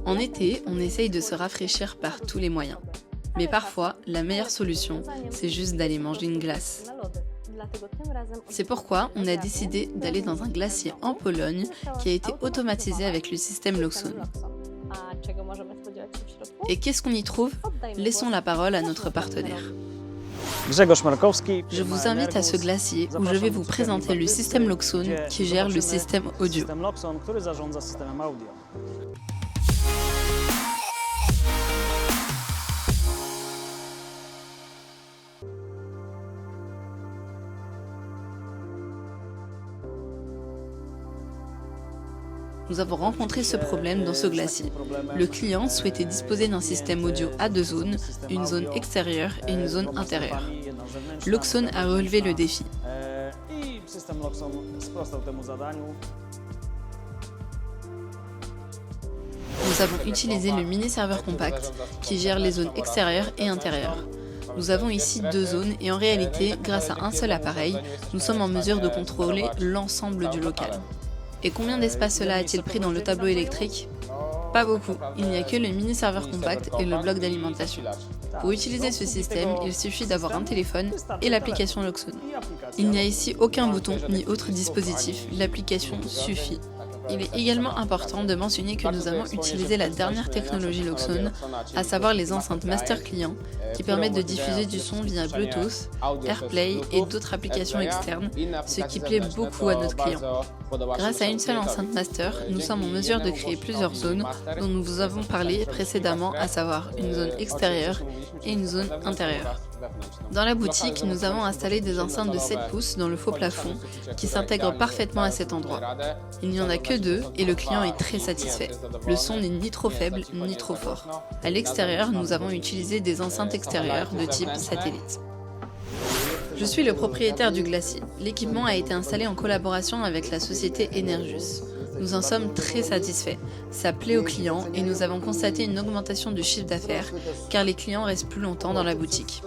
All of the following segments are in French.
En été, on essaye de se rafraîchir par tous les moyens. Mais parfois, la meilleure solution, c'est juste d'aller manger une glace. C'est pourquoi on a décidé d'aller dans un glacier en Pologne qui a été automatisé avec le système Loxone. Et qu'est-ce qu'on y trouve? Laissons la parole à notre partenaire. Je vous invite à ce glacier où je vais vous présenter le système Loxone qui gère le système audio. Nous avons rencontré ce problème dans ce glacier. Le client souhaitait disposer d'un système audio à deux zones, une zone extérieure et une zone intérieure. Loxone a relevé le défi. Nous avons utilisé le mini-serveur compact qui gère les zones extérieures et intérieures. Nous avons ici deux zones et en réalité, grâce à un seul appareil, nous sommes en mesure de contrôler l'ensemble du local. Et combien d'espace cela a-t-il pris dans le tableau électrique? Pas beaucoup, il n'y a que le mini-serveur compact et le bloc d'alimentation. Pour utiliser ce système, il suffit d'avoir un téléphone et l'application Loxone. Il n'y a ici aucun bouton ni autre dispositif, l'application suffit. Il est également important de mentionner que nous avons utilisé la dernière technologie Loxone, à savoir les enceintes Master Client, qui permettent de diffuser du son via Bluetooth, AirPlay et d'autres applications externes, ce qui plaît beaucoup à notre client. Grâce à une seule enceinte Master, nous sommes en mesure de créer plusieurs zones dont nous vous avons parlé précédemment, à savoir une zone extérieure et une zone intérieure. Dans la boutique, nous avons installé des enceintes de 7 pouces dans le faux plafond qui s'intègrent parfaitement à cet endroit. Il n'y en a que deux et le client est très satisfait. Le son n'est ni trop faible ni trop fort. À l'extérieur, nous avons utilisé des enceintes extérieures de type satellite. Je suis le propriétaire du glacier. L'équipement a été installé en collaboration avec la société Energus. Nous en sommes très satisfaits. Ça plaît aux clients et nous avons constaté une augmentation du chiffre d'affaires car les clients restent plus longtemps dans la boutique.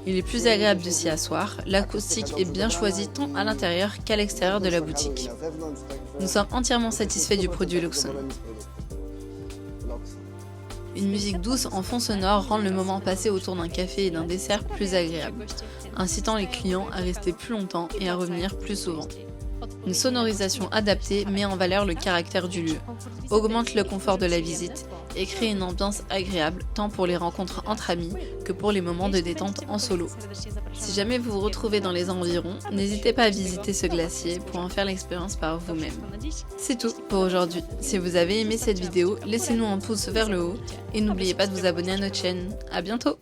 Il est plus agréable de s'y asseoir, l'acoustique est bien choisie tant à l'intérieur qu'à l'extérieur de la boutique. Nous sommes entièrement satisfaits du produit Loxone. Une musique douce en fond sonore rend le moment passé autour d'un café et d'un dessert plus agréable, incitant les clients à rester plus longtemps et à revenir plus souvent. Une sonorisation adaptée met en valeur le caractère du lieu, augmente le confort de la visite et crée une ambiance agréable tant pour les rencontres entre amis que pour les moments de détente en solo. Si jamais vous vous retrouvez dans les environs, n'hésitez pas à visiter ce glacier pour en faire l'expérience par vous-même. C'est tout pour aujourd'hui. Si vous avez aimé cette vidéo, laissez-nous un pouce vers le haut et n'oubliez pas de vous abonner à notre chaîne. À bientôt!